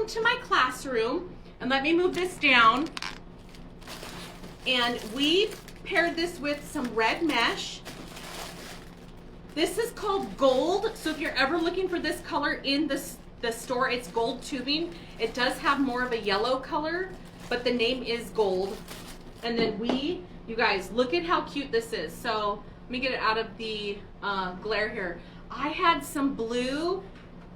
welcome to my classroom. And let me move this down. And we paired this with some red mesh. This is called gold. So if you're ever looking for this color in the store, it's gold tubing. It does have more of a yellow color, but the name is gold. And then you guys, look at how cute this is. So let me get it out of the glare here. I had some blue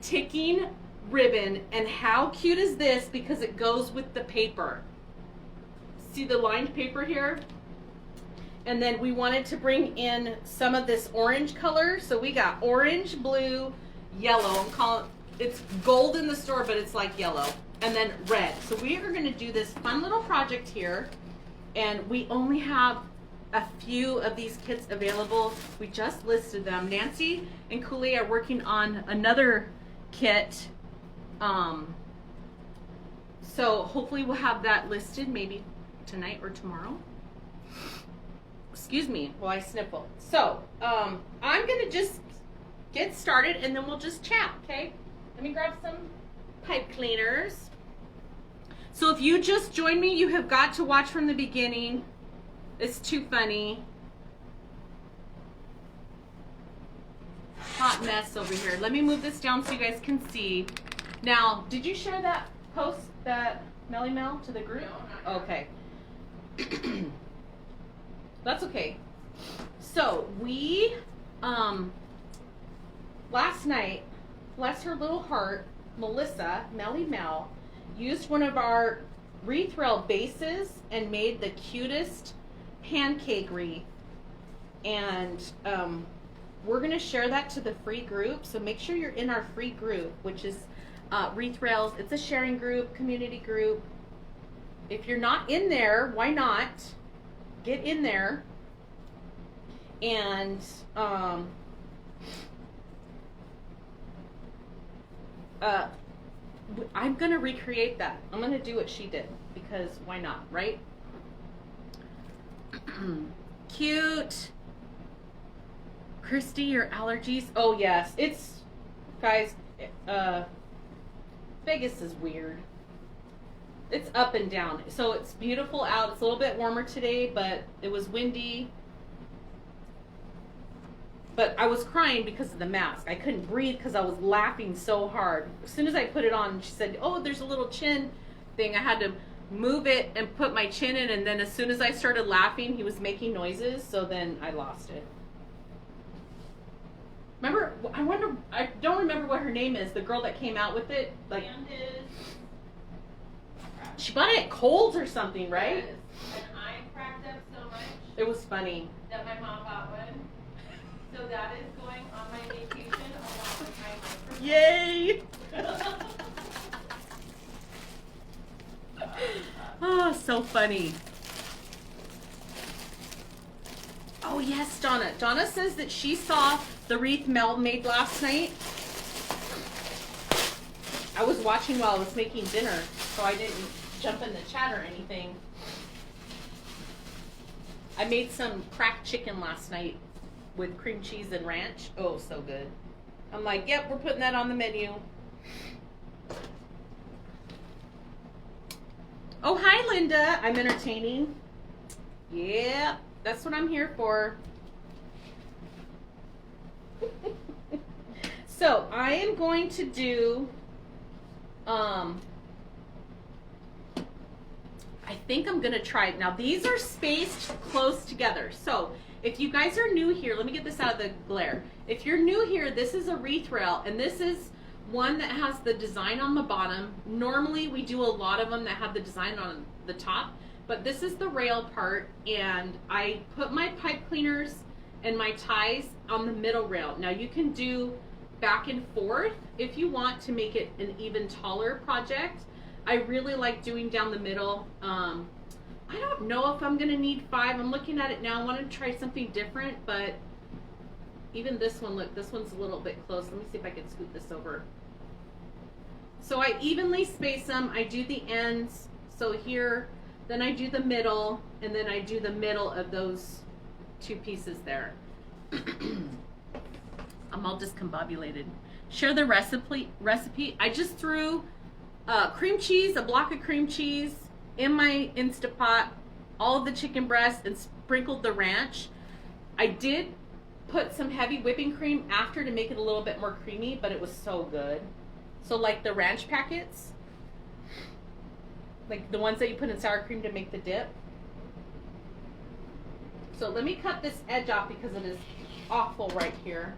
ticking ribbon, and how cute is this because it goes with the paper. See the lined paper here? And then we wanted to bring in some of this orange color. So we got orange, blue, yellow. It's gold in the store, but it's like yellow. And then red. So we are gonna do this fun little project here. And we only have a few of these kits available. We just listed them. Nancy and Cooley are working on another kit. So hopefully we'll have that listed maybe tonight or tomorrow. Excuse me while I sniffle. So I'm gonna just get started and then we'll just chat, okay? Let me grab some pipe cleaners. So if you just joined me, you have got to watch from the beginning. It's too funny. Hot mess over here. Let me move this down so you guys can see. Now, did you share that post, that Melly Mel, to the group? No, not yet. Okay. That's okay. So we, last night, bless her little heart, Melissa, Melly Mel, used one of our wreath rail bases and made the cutest pancake wreath. And we're gonna share that to the free group. So make sure you're in our free group, which is Wreath Rails. It's a sharing group, community group. If you're not in there, why not? Get in there. And I'm gonna recreate that. I'm gonna do what she did because why not, right? Cute. Christy, your allergies? Oh yes, it's, guys, Vegas is weird. It's up and down. So it's beautiful out. It's a little bit warmer today, but it was windy. But I was crying because of the mask. I couldn't breathe because I was laughing so hard. As soon as I put it on, she said, oh, there's a little chin thing. I had to move it and put my chin in, and then as soon as I started laughing, he was making noises, so then I lost it. Remember, I don't remember what her name is, the girl that came out with it. Like, Candace. She bought it at Kohl's or something, right? Yes. And I cracked up so much. It was funny. That my mom bought one. So that is going on my vacation along with my Yay! Oh, so funny. Oh yes, Donna. Donna says that she saw the wreath Mel made last night. I was watching while I was making dinner, so I didn't jump in the chat or anything. I made some cracked chicken last night with cream cheese and ranch. Oh, so good. I'm like, yep, we're putting that on the menu. Oh, hi, Linda. I'm entertaining. Yeah, that's what I'm here for. So I am going to do, I think I'm going to try it. Now, these are spaced close together. So if you guys are new here, let me get this out of the glare. If you're new here, this is a wreath rail, and this is one that has the design on the bottom. Normally we do a lot of them that have the design on the top, but this is the rail part, and I put my pipe cleaners and my ties on the middle rail. Now you can do back and forth if you want to make it an even taller project. I really like doing down the middle. I don't know if I'm gonna need 5. I'm looking at it now. I want to try something different, but even this one, look, this one's a little bit close. Let me see if I can scoot this over. So I evenly space them. I do the ends. So here, then I do the middle, and then I do the middle of those 2 pieces there. I'm all discombobulated. Share the recipe. I just threw cream cheese, a block of cream cheese in my Instapot, all of the chicken breast, and sprinkled the ranch. I did put some heavy whipping cream after to make it a little bit more creamy, but it was so good. So like the ranch packets, like the ones that you put in sour cream to make the dip. So let me cut this edge off because it is awful right here.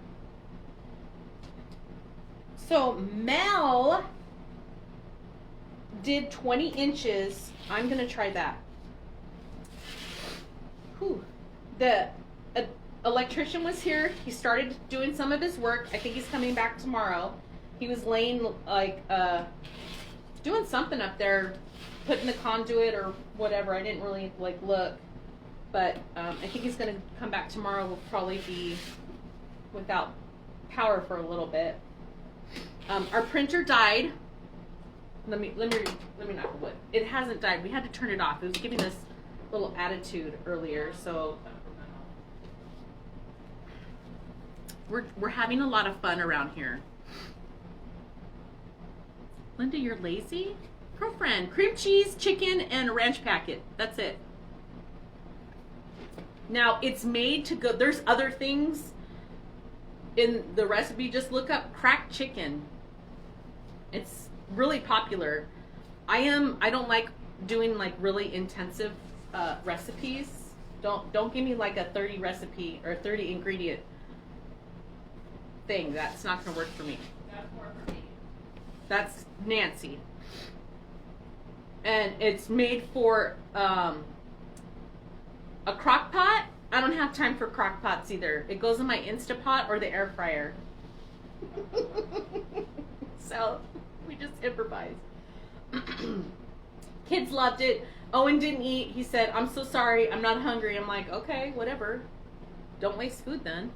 So Mel did 20 inches. I'm gonna try that. Whew. The electrician was here. He started doing some of his work. I think he's coming back tomorrow. He was laying like doing something up there, putting the conduit or whatever. I didn't really like look, but I think he's gonna come back tomorrow. We'll probably be without power for a little bit. Our printer died. Let me knock the wood. It hasn't died. We had to turn it off. It was giving us little attitude earlier, so we're having a lot of fun around here. Linda, you're lazy? Girlfriend, cream cheese, chicken, and a ranch packet. That's it. Now it's made to go. There's other things in the recipe. Just look up cracked chicken. It's really popular. I don't like doing like really intensive recipes. Don't give me like a 30 recipe or 30 ingredient thing. That's not gonna work for me. That's more for me. That's Nancy. And it's made for a crock pot. I don't have time for crock pots either. It goes in my Instapot or the air fryer. So we just improvise. Kids loved it. Owen didn't eat. He said, "I'm so sorry. I'm not hungry." I'm like, okay, whatever. Don't waste food then.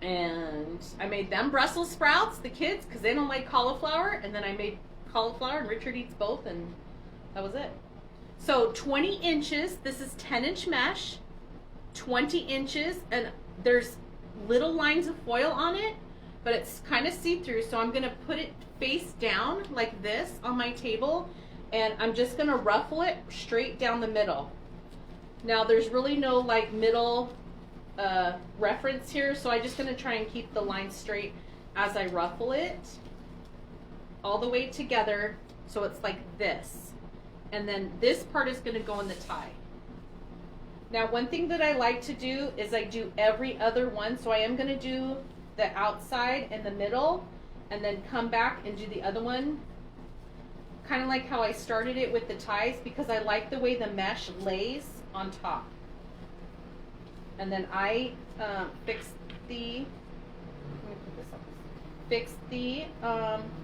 And I made them Brussels sprouts, the kids, because they don't like cauliflower. And then I made cauliflower, and Richard eats both, and that was it. So 20 inches. This is 10-inch mesh. 20 inches, and there's little lines of foil on it, but it's kind of see-through. So I'm gonna put it face down like this on my table, and I'm just gonna ruffle it straight down the middle. Now there's really no like middle reference here, so I'm just gonna try and keep the line straight as I ruffle it all the way together, so it's like this. And then this part is gonna go in the tie. Now one thing that I like to do is I do every other one, so I am gonna do the outside and the middle, and then come back and do the other one, kind of like how I started it with the ties, because I like the way the mesh lays on top. And then I fix the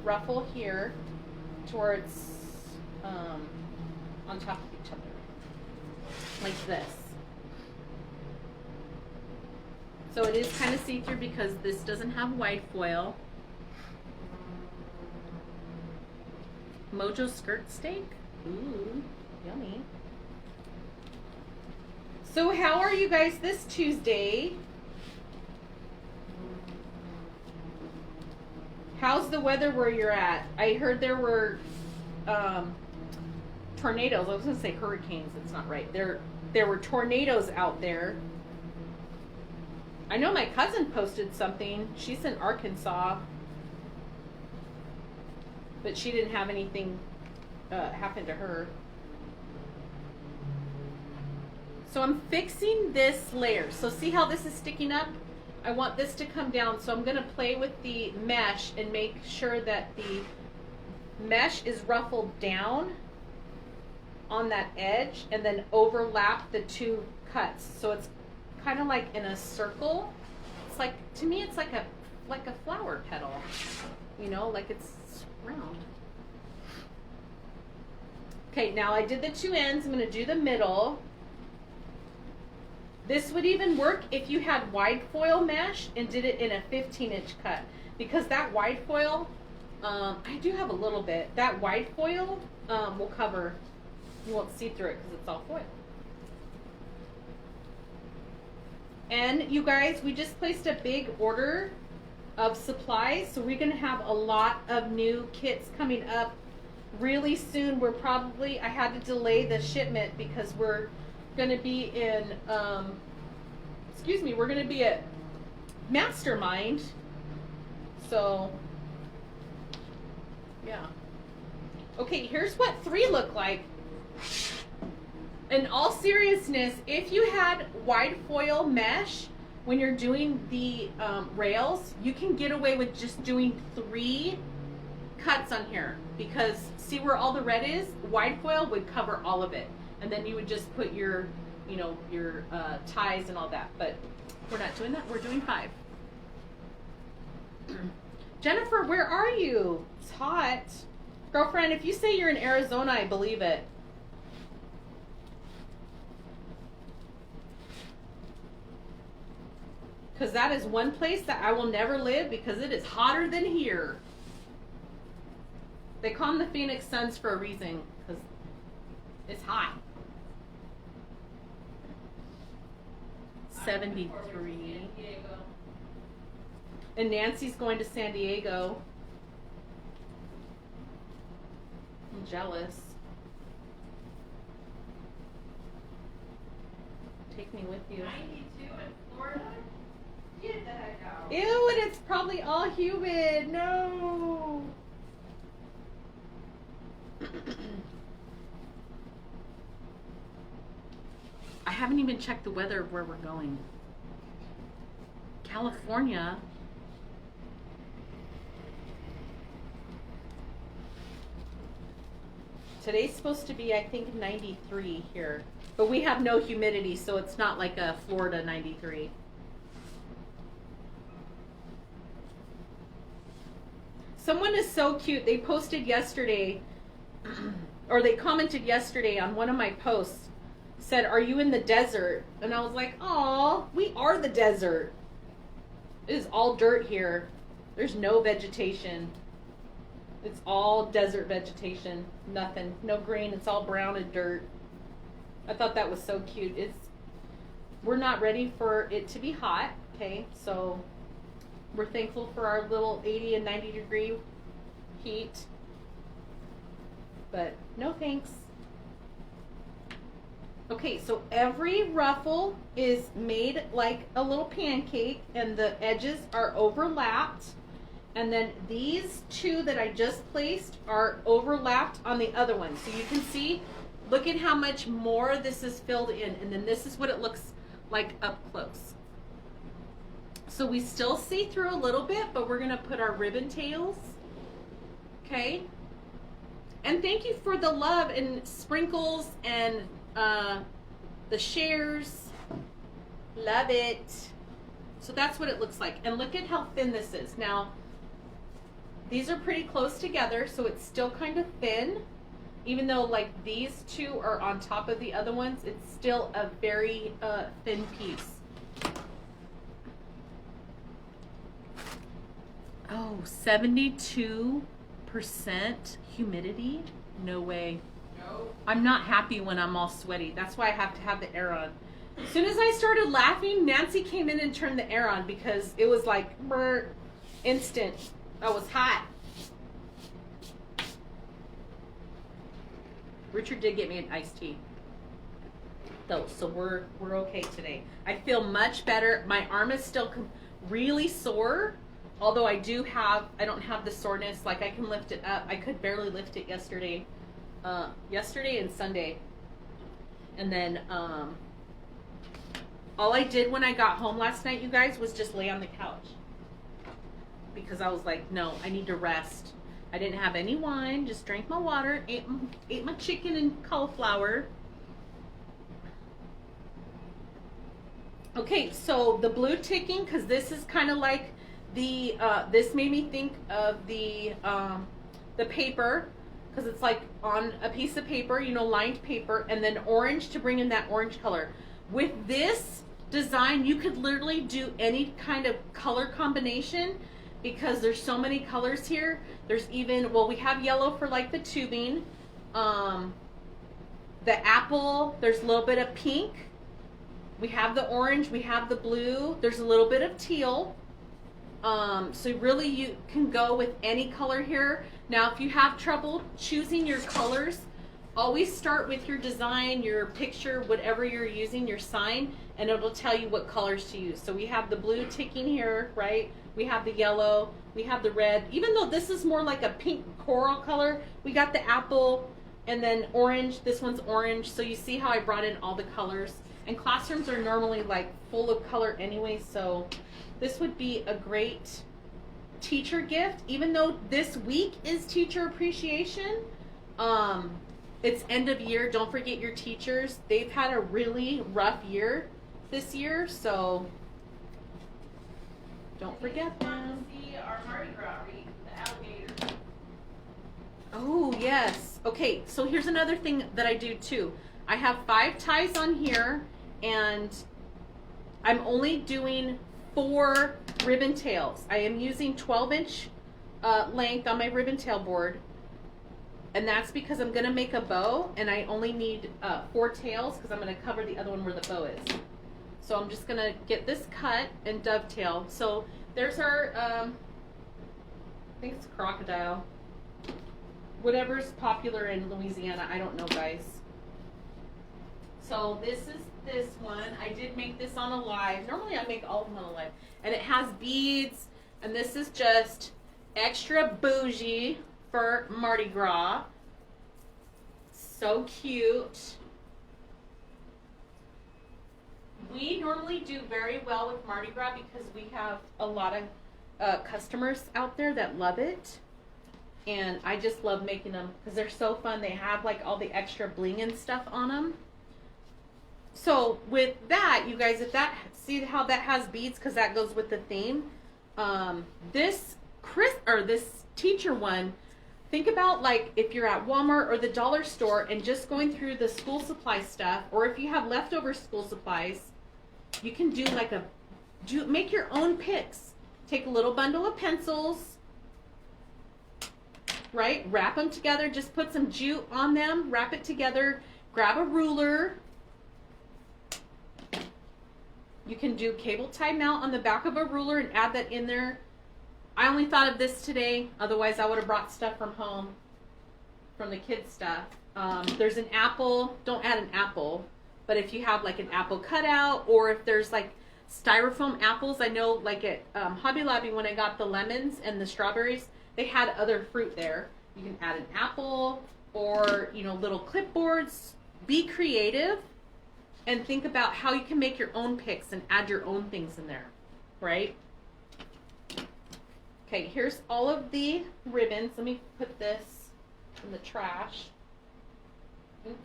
ruffle here towards on top of each other, like this. So it is kind of see-through because this doesn't have white foil. Mojo skirt steak? Ooh, yummy. So how are you guys this Tuesday? How's the weather where you're at? I heard there were tornadoes. I was going to say hurricanes. It's not right. There were tornadoes out there. I know my cousin posted something. She's in Arkansas, but she didn't have anything happen to her. So I'm fixing this layer. So see how this is sticking up? I want this to come down, so I'm gonna play with the mesh and make sure that the mesh is ruffled down on that edge and then overlap the two cuts. So it's kind of like in a circle. It's like, to me, it's like a flower petal, you know, like it's round. Okay, now I did the two ends. I'm gonna do the middle. This would even work if you had wide foil mesh and did it in a 15-inch cut, because that wide foil, I do have a little bit. That wide foil will cover, you won't see through it because it's all foil. And you guys, we just placed a big order of supplies. So we're gonna have a lot of new kits coming up really soon. I had to delay the shipment because we're gonna be in, we're gonna be at Mastermind. So, yeah. Okay, here's what 3 look like. In all seriousness, if you had wide foil mesh when you're doing the rails, you can get away with just doing 3 cuts on here, because see where all the red is? Wide foil would cover all of it, and then you would just put your, your ties and all that. But we're not doing that. We're doing 5. Jennifer, where are you? It's hot. Girlfriend, if you say you're in Arizona, I believe it. Because that is one place that I will never live, because it is hotter than here. They call them the Phoenix Suns for a reason, because it's hot. 73. And Nancy's going to San Diego. I'm jealous. Take me with you. 92 in Florida? Get the heck out. Ew, and it's probably all humid. No. I haven't even checked the weather of where we're going. California. Today's supposed to be, I think, 93 here. But we have no humidity, so it's not like a Florida 93. Someone is so cute. They posted yesterday, or they commented yesterday on one of my posts, said, "Are you in the desert?" And I was like, "Aw, we are the desert. It is all dirt here. There's no vegetation. It's all desert vegetation. Nothing. No green. It's all brown and dirt." I thought that was so cute. We're not ready for it to be hot, okay? So we're thankful for our little 80 and 90 degree heat. But no thanks. Okay, so every ruffle is made like a little pancake, and the edges are overlapped. And then these 2 that I just placed are overlapped on the other one. So you can see, look at how much more this is filled in. And then this is what it looks like up close. So we still see through a little bit, but we're gonna put our ribbon tails, okay? And thank you for the love and sprinkles and the shares. Love it. So that's what it looks like. And look at how thin this is. Now, these are pretty close together, so it's still kind of thin. Even though like these 2 are on top of the other ones, it's still a very thin piece. Oh, 72% humidity? No way. No. I'm not happy when I'm all sweaty. That's why I have to have the air on. As soon as I started laughing, Nancy came in and turned the air on because it was like instant. I was hot. Richard did get me an iced tea, though, so we're okay today. I feel much better. My arm is still really sore, although I don't have the soreness. Like, I can lift it up. I could barely lift it yesterday and Sunday. And then all I did when I got home last night, you guys, was just lay on the couch, because I was like, no, I need to rest. I didn't have any wine, just drank my water, ate my chicken and cauliflower. Okay, so the blue ticking, because this is kind of like the, this made me think of the paper, because it's like on a piece of paper, lined paper, and then orange to bring in that orange color. With this design, you could literally do any kind of color combination, because there's so many colors here. There's even, well, we have yellow for like the tubing, the apple, there's a little bit of pink, we have the orange, we have the blue, there's a little bit of teal, So really you can go with any color here. Now if you have trouble choosing your colors, always start with your design, your picture, whatever you're using, your sign, and it'll tell you what colors to use. So we have the blue ticking here, right? We have the yellow, we have the red. Even though this is more like a pink coral color, we got the apple and then orange. This one's orange. So you see how I brought in all the colors. And classrooms are normally like full of color anyway, so this would be a great teacher gift. Even though this week is teacher appreciation, it's end of year. Don't forget your teachers. They've had a really rough year this year, so don't forget them. See our Mardi Gras wreath, the alligator. Oh, yes. Okay, so here's another thing that I do too. I have 5 ties on here, and I'm only doing 4 ribbon tails. I am using 12-inch length on my ribbon tail board, and that's because I'm gonna make a bow, and I only need 4 tails because I'm gonna cover the other one where the bow is. So I'm just gonna get this cut and dovetail. So there's our, I think it's crocodile. Whatever's popular in Louisiana, I don't know, guys. So this is this one. I did make this on a live. Normally I make all of them on a live. And it has beads, and this is just extra bougie for Mardi Gras. So cute. We normally do very well with Mardi Gras because we have a lot of customers out there that love it. And I just love making them because they're so fun. They have like all the extra bling and stuff on them. So with that, you guys, if that, see how that has beads because that goes with the theme. This teacher one, think about like if you're at Walmart or the dollar store and just going through the school supply stuff, or if you have leftover school supplies, you can do like make your own picks. Take a little bundle of pencils, right? Wrap them together, just put some jute on them, wrap it together, grab a ruler. You can do cable tie mount on the back of a ruler and add that in there. I only thought of this today, otherwise I would have brought stuff from home, from the kids' stuff. There's an apple, don't add an apple, but if you have like an apple cutout, or if there's like styrofoam apples, I know like at Hobby Lobby when I got the lemons and the strawberries, they had other fruit there. You can add an apple or, you know, little clipboards. Be creative and think about how you can make your own picks and add your own things in there, right? Okay, here's all of the ribbons. Let me put this in the trash. Oops.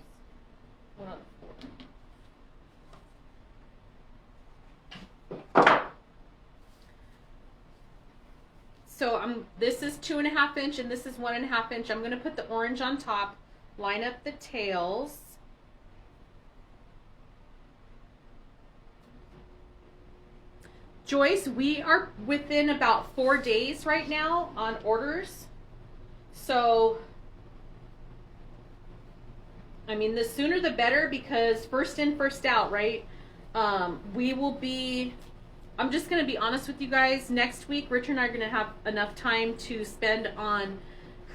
One on the floor. So this is 2.5 inch and this is 1.5 inch. I'm gonna put the orange on top, line up the tails. Joyce, we are within about 4 days right now on orders. So, I mean, the sooner the better because first in, first out, right? We will be, I'm just going to be honest with you guys. Next week, Richard and I are going to have enough time to spend on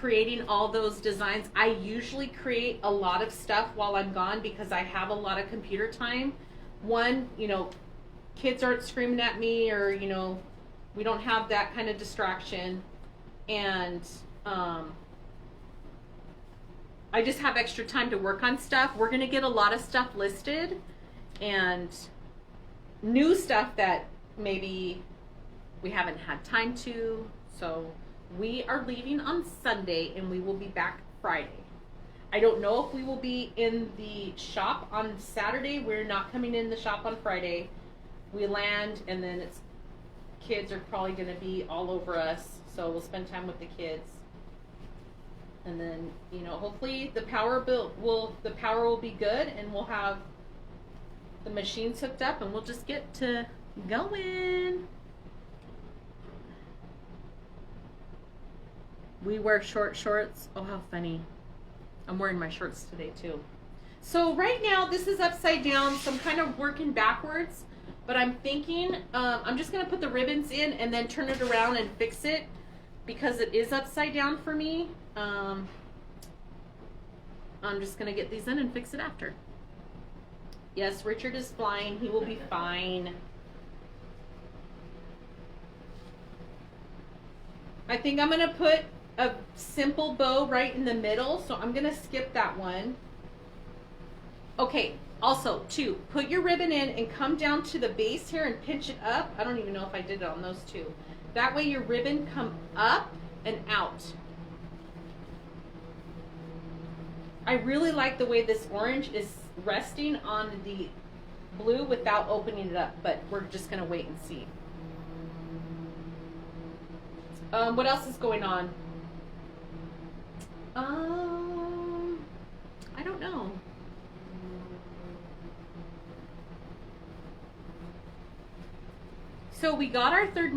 creating all those designs. I usually create a lot of stuff while I'm gone because I have a lot of computer time. One, you know, kids aren't screaming at me, or you know, we don't have that kind of distraction, and I just have extra time to work on stuff. We're gonna get a lot of stuff listed and new stuff that maybe we haven't had time to. So we are leaving on Sunday and we will be back Friday. I don't know if we will be in the shop on Saturday. We're not coming in the shop on Friday. We land and then kids are probably going to be all over us, so we'll spend time with the kids. And then, you know, hopefully the power will be good and we'll have the machines hooked up and we'll just get to going. We wear short shorts. Oh, how funny. I'm wearing my shorts today too. So right now this is upside down, so I'm kind of working backwards. But I'm thinking, I'm just gonna put the ribbons in and then turn it around and fix it because it is upside down for me. I'm just gonna get these in and fix it after. Yes, Richard is flying. He will be fine. I think I'm gonna put a simple bow right in the middle, so I'm gonna skip that one. Okay, also too, put your ribbon in and come down to the base here and pinch it up. I don't even know if I did it on those two. That way your ribbon come up and out. I really like the way this orange is resting on the blue without opening it up, but we're just gonna wait and see. What else is going on? I don't know. So we got our third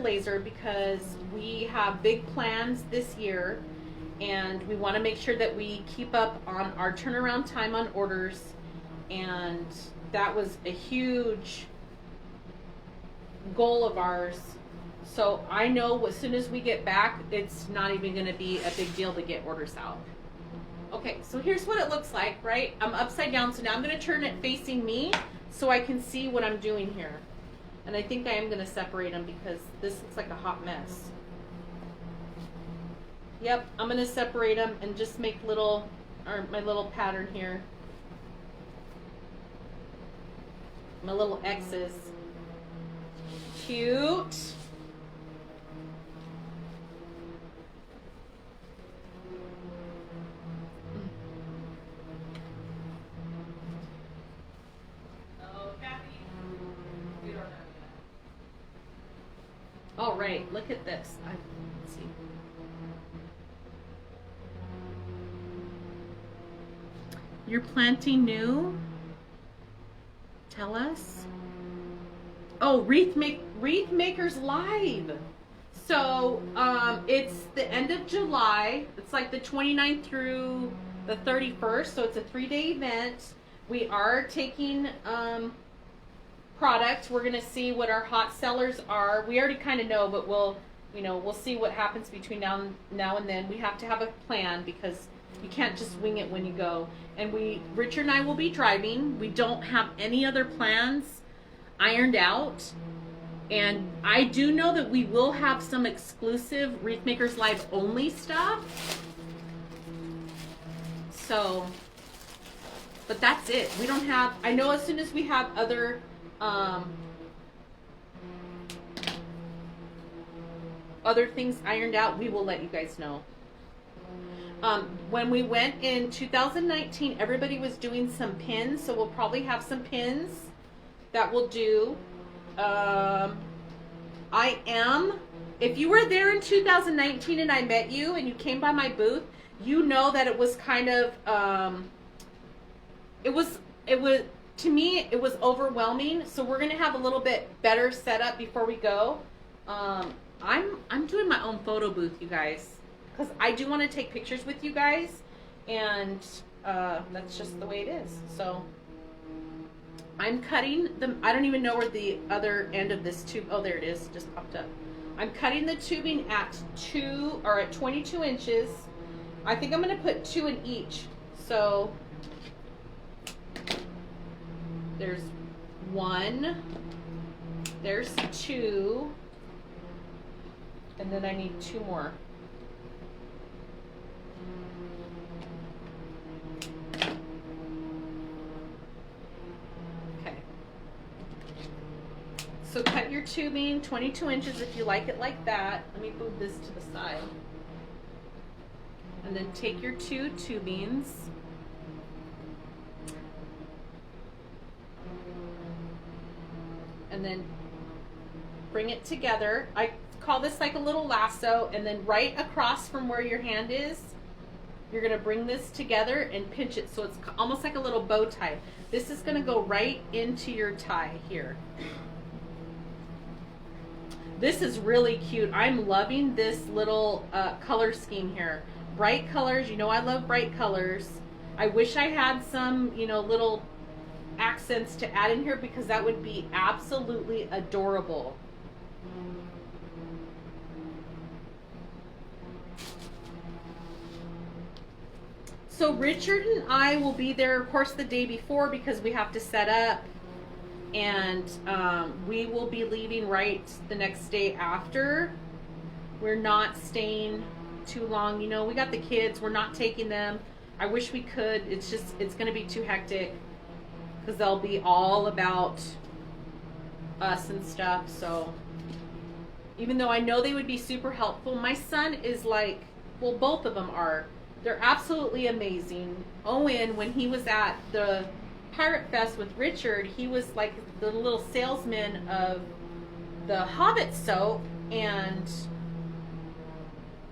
laser because we have big plans this year, and we want to make sure that we keep up on our turnaround time on orders, and that was a huge goal of ours. So I know as soon as we get back, it's not even going to be a big deal to get orders out. Okay, so here's what it looks like, right? I'm upside down, so now I'm going to turn it facing me so I can see what I'm doing here. And I think I am going to separate them because this looks like a hot mess. Yep, I'm going to separate them and just make little, or my little pattern here. My little X's. Cute. All right, look at this. Let's see. You're planting new? Tell us. Oh, Wreath Makers Live. So it's the end of July. It's like the 29th through the 31st. So it's a 3-day event. We are taking product. We're gonna see what our hot sellers are. We already kind of know, but we'll see what happens between now and then. We have to have a plan because you can't just wing it when you go. And Richard and I will be driving. We don't have any other plans ironed out. And I do know that we will have some exclusive Wreath Makers Live only stuff. So, but that's it. We don't have, I know as soon as we have other things ironed out, we will let you guys know. When we went in 2019, everybody was doing some pins, so we'll probably have some pins that we'll do. If you were there in 2019 and I met you and you came by my booth, you know that it was kind of, to me, it was overwhelming. So we're going to have a little bit better setup before we go. I'm doing my own photo booth, you guys, because I do want to take pictures with you guys, and that's just the way it is. So I'm cutting I don't even know where the other end of this tube, oh, there it is, just popped up. I'm cutting the tubing at 22 inches. I think I'm going to put 2 in each. So there's 1, there's 2, and then I need 2 more. Okay. So cut your tubing 22 inches if you like it like that. Let me move this to the side. And then take your 2 tubings. And then bring it together. I call this like a little lasso, and then right across from where your hand is, you're gonna bring this together and pinch it so it's almost like a little bow tie. This is gonna go right into your tie here. This is really cute. I'm loving this little color scheme here. Bright colors, you know I love bright colors. I wish I had some, little accents to add in here because that would be absolutely adorable. So Richard and I will be there, of course, the day before because we have to set up, and we will be leaving right the next day after. We're not staying too long. You know, we got the kids. We're not taking them. I wish we could. It's just, it's going to be too hectic because they'll be all about us and stuff. So even though I know they would be super helpful, my son is like, well, both of them are. They're absolutely amazing. Owen, when he was at the Pirate Fest with Richard, he was like the little salesman of the Hobbit soap, and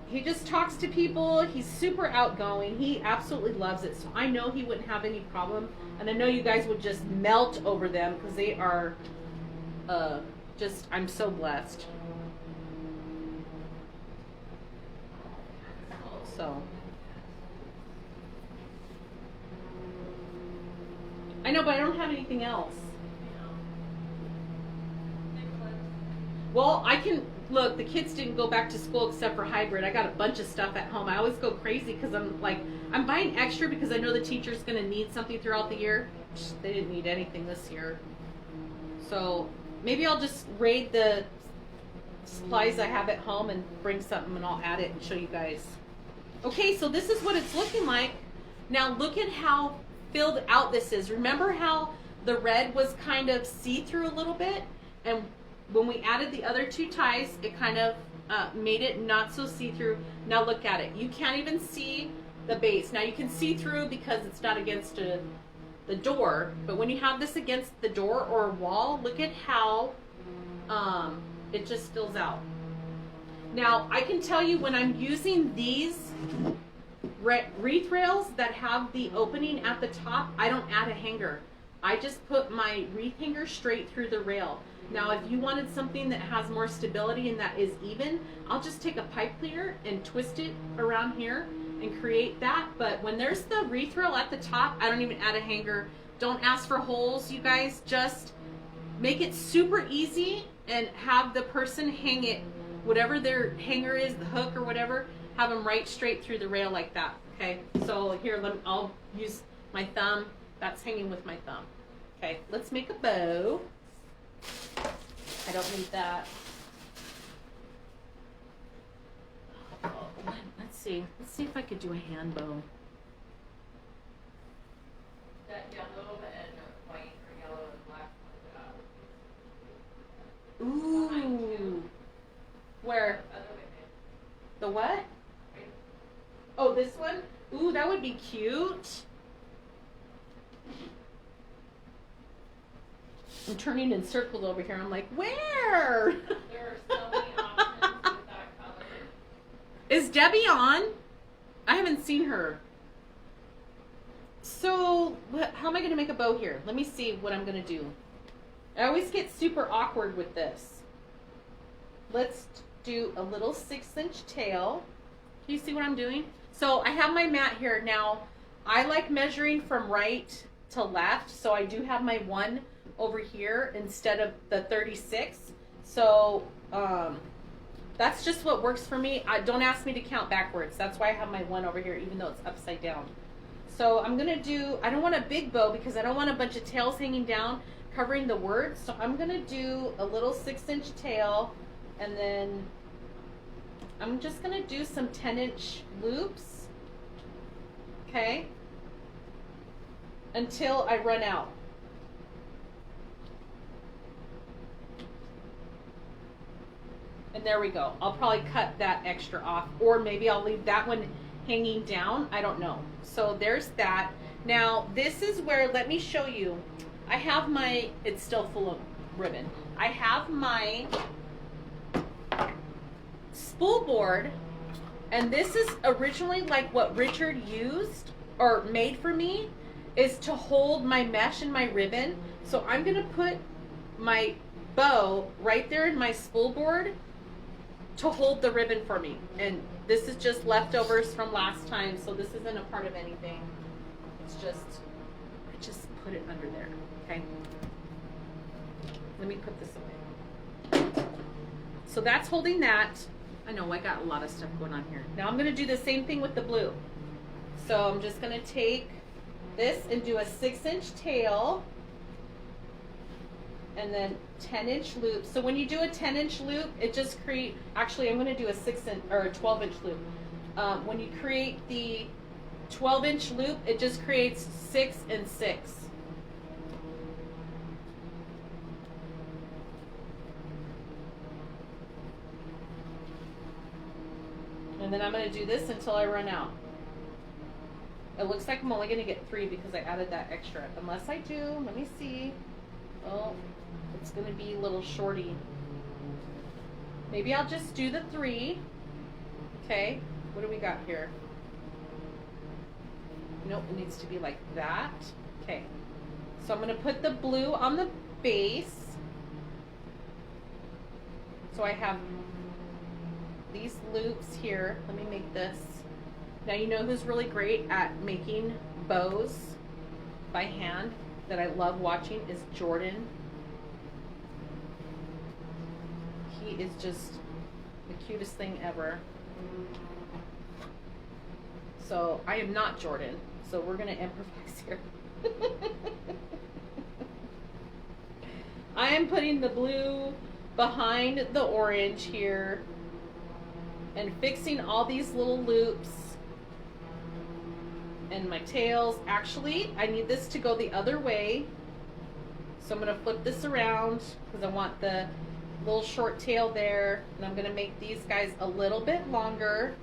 he just talks to people. He's super outgoing. He absolutely loves it. So I know he wouldn't have any problem. And I know you guys would just melt over them because they are just, I'm so blessed. So I know, but I don't have anything else. Well, I can, look, the kids didn't go back to school except for hybrid. I got a bunch of stuff at home. I always go crazy because I'm like, I'm buying extra because I know the teacher's going to need something throughout the year. They didn't need anything this year. So maybe I'll just raid the supplies I have at home and bring something and I'll add it and show you guys. Okay, so this is what it's looking like. Now look at how filled out this is. Remember how the red was kind of see-through a little bit? And when we added the other two ties, it kind of made it not so see-through. Now look at it. You can't even see the base. Now you can see through because it's not against the door, but when you have this against the door or a wall, look at how it just fills out. Now I can tell you when I'm using these wreath rails that have the opening at the top, I don't add a hanger. I just put my wreath hanger straight through the rail. Now if you wanted something that has more stability and that is even, I'll just take a pipe cleaner and twist it around here and create that. But when there's the wreath rail at the top, I don't even add a hanger. Don't ask for holes, you guys. Just make it super easy and have the person hang it, whatever their hanger is, the hook or whatever, have them right straight through the rail like that. Okay, so here, I'll use my thumb. That's hanging with my thumb. Okay, let's make a bow. I don't need that. Oh, let's see. Let's see if I could do a hand bow. That yellow and white or yellow and black. Ooh. Where? Other way. The what? Oh, this one? Ooh, that would be cute. I'm turning in circles over here. I'm like, where? There are so many options with that color. Is Debbie on? I haven't seen her. So, how am I going to make a bow here? Let me see what I'm going to do. I always get super awkward with this. Let's do a little 6-inch tail. Do you see what I'm doing? So I have my mat here. Now, I like measuring from right to left, so I do have my 1 over here instead of the 36. So that's just what works for me. Don't ask me to count backwards. That's why I have my 1 over here, even though it's upside down. So I'm gonna do, I don't want a big bow because I don't want a bunch of tails hanging down covering the words. So I'm gonna do a little 6-inch tail, and then I'm just gonna do some 10-inch loops, okay, until I run out. And there we go. I'll probably cut that extra off, or maybe I'll leave that one hanging down. I don't know. So there's that. Now this is where, let me show you. I have my, it's still full of ribbon. I have my spool board, and this is originally like what Richard used or made for me, is to hold my mesh and my ribbon. So I'm gonna put my bow right there in my spool board to hold the ribbon for me. And this is just leftovers from last time, so this isn't a part of anything. It's just, I just put it under there, Okay. Let me put this away. So that's holding that. I know I got a lot of stuff going on here. Now I'm going to do the same thing with the blue. So I'm just going to take this and do a 6-inch tail. And then 10-inch loop. So when you do a 10-inch loop, it just create. Actually, I'm going to do a 6-inch or a 12-inch loop. When you create the 12-inch loop, it just creates 6 and 6. And then I'm going to do this until I run out. It looks like I'm only going to get 3 because I added that extra. Unless I do, let me see. Oh, it's going to be a little shorty. Maybe I'll just do the 3. Okay, what do we got here? Nope, it needs to be like that. Okay, so I'm going to put the blue on the base. So I have these loops here. Let me make this. Now you know who's really great at making bows by hand that I love watching is Jordan. He is just the cutest thing ever. So I am not Jordan, so we're gonna improvise here. I am putting the blue behind the orange here and fixing all these little loops and my tails. Actually, I need this to go the other way. So I'm going to flip this around because I want the little short tail there. And I'm going to make these guys a little bit longer.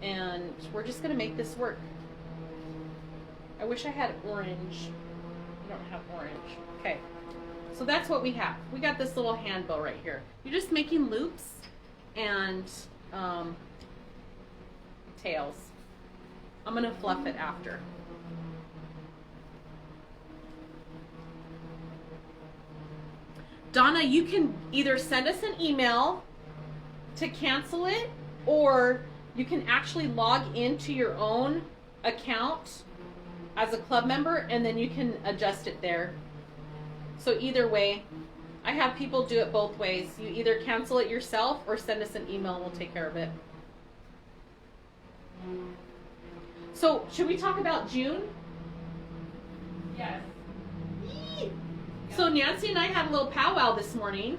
And we're just going to make this work. I wish I had orange. I don't have orange. Okay. So that's what we have. We got this little hand bow right here. You're just making loops and tails. I'm going to fluff it after. Donna, you can either send us an email to cancel it, or you can actually log into your own account as a club member and then you can adjust it there. So either way, I have people do it both ways. You either cancel it yourself or send us an email and we'll take care of it. So should we talk about June? Yes. So Nancy and I had a little powwow this morning,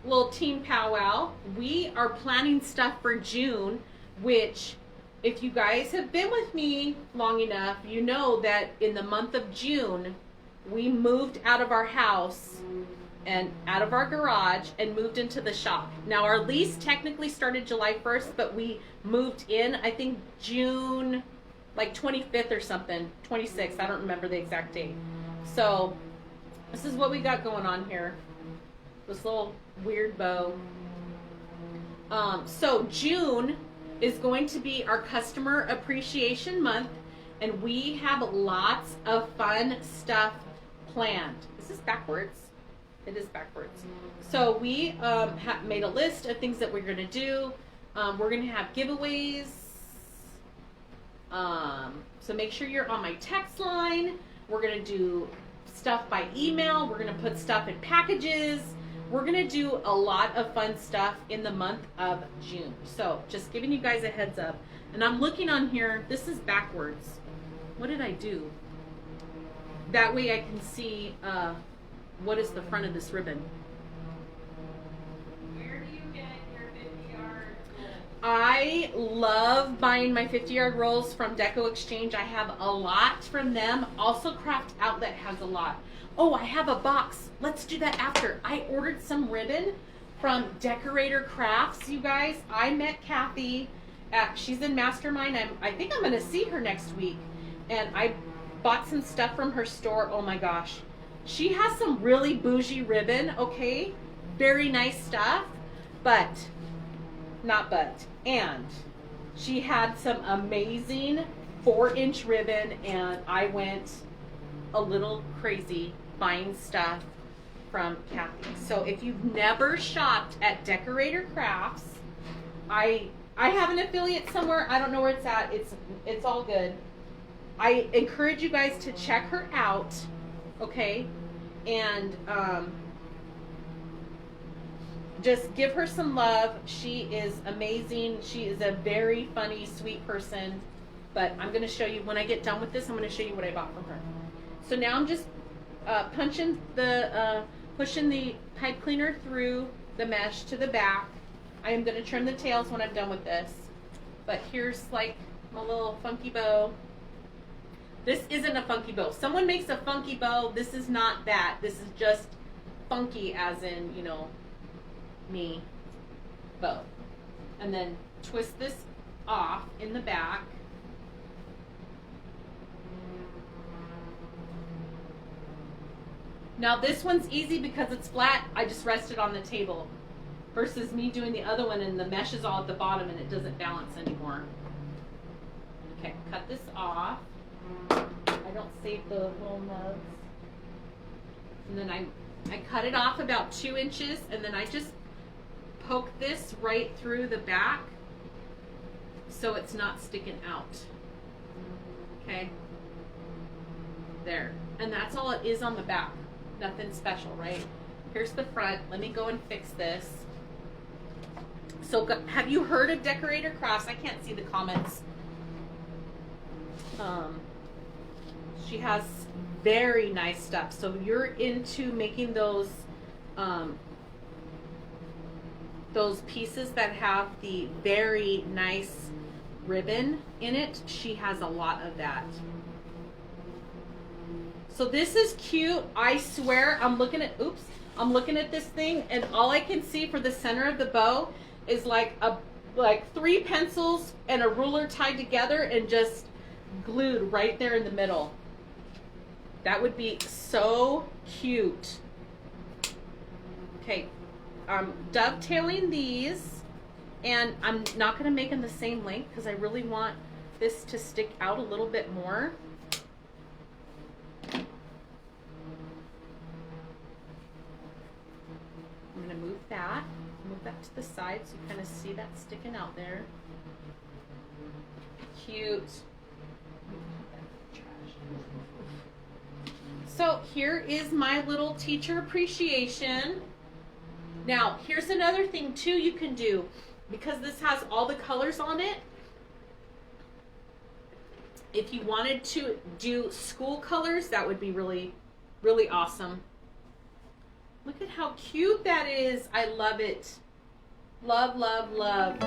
little team powwow. We are planning stuff for June, which if you guys have been with me long enough, you know that in the month of June, we moved out of our house and out of our garage and moved into the shop. Now our lease technically started July 1st, but we moved in, I think June, like 25th or something, 26th, I don't remember the exact date. So this is what we got going on here. This little weird bow. So June is going to be our customer appreciation month, and we have lots of fun stuff planned. Is this backwards? It is backwards. So we have made a list of things that we're going to do. We're going to have giveaways. So make sure you're on my text line. We're going to do stuff by email. We're going to put stuff in packages. We're going to do a lot of fun stuff in the month of June. So just giving you guys a heads up. And I'm looking on here. This is backwards. What did I do? That way I can see what is the front of this ribbon. Where do you get your 50-yard roll? I love buying my 50-yard rolls from Deco Exchange. I have a lot from them. Also Craft Outlet has a lot. Oh, I have a box. Let's do that after. I ordered some ribbon from Decorator Crafts, you guys. I met Kathy. She's in Mastermind. I think I'm going to see her next week. And I bought some stuff from her store. Oh my gosh. She has some really bougie ribbon, okay? Very nice stuff. And she had some amazing 4-inch ribbon, and I went a little crazy buying stuff from Kathy. So if you've never shopped at Decorator Crafts, I have an affiliate somewhere. I don't know where it's at. It's all good. I encourage you guys to check her out, okay? And just give her some love. She is amazing. She is a very funny, sweet person. But I'm going to show you, when I get done with this, I'm going to show you what I bought from her. So now I'm just pushing the pipe cleaner through the mesh to the back. I am going to trim the tails when I'm done with this. But here's like my little funky bow. This isn't a funky bow. Someone makes a funky bow. This is not that. This is just funky as in, you know, me bow. And then twist this off in the back. Now this one's easy because it's flat. I just rest it on the table versus me doing the other one and the mesh is all at the bottom and it doesn't balance anymore. Okay, cut this off. I don't save the little nubs. And then I cut it off about 2 inches and then I just poke this right through the back so it's not sticking out. Okay, there. And that's all it is on the back. Nothing special, right? Here's the front. Let me go and fix this. So have you heard of Decorator Crafts? I can't see the comments. She has very nice stuff. So if you're into making those pieces that have the very nice ribbon in it, she has a lot of that. So this is cute. I swear I'm looking at this thing and all I can see for the center of the bow is like 3 pencils and a ruler tied together and just glued right there in the middle. That would be so cute. Okay, I'm dovetailing these and I'm not going to make them the same length because I really want this to stick out a little bit more. I'm going to move that to the side so you kind of see that sticking out there. Cute. So here is my little teacher appreciation. Now, here's another thing too you can do. Because this has all the colors on it, if you wanted to do school colors, that would be really, really awesome. Look at how cute that is. I love it. Love, love, love.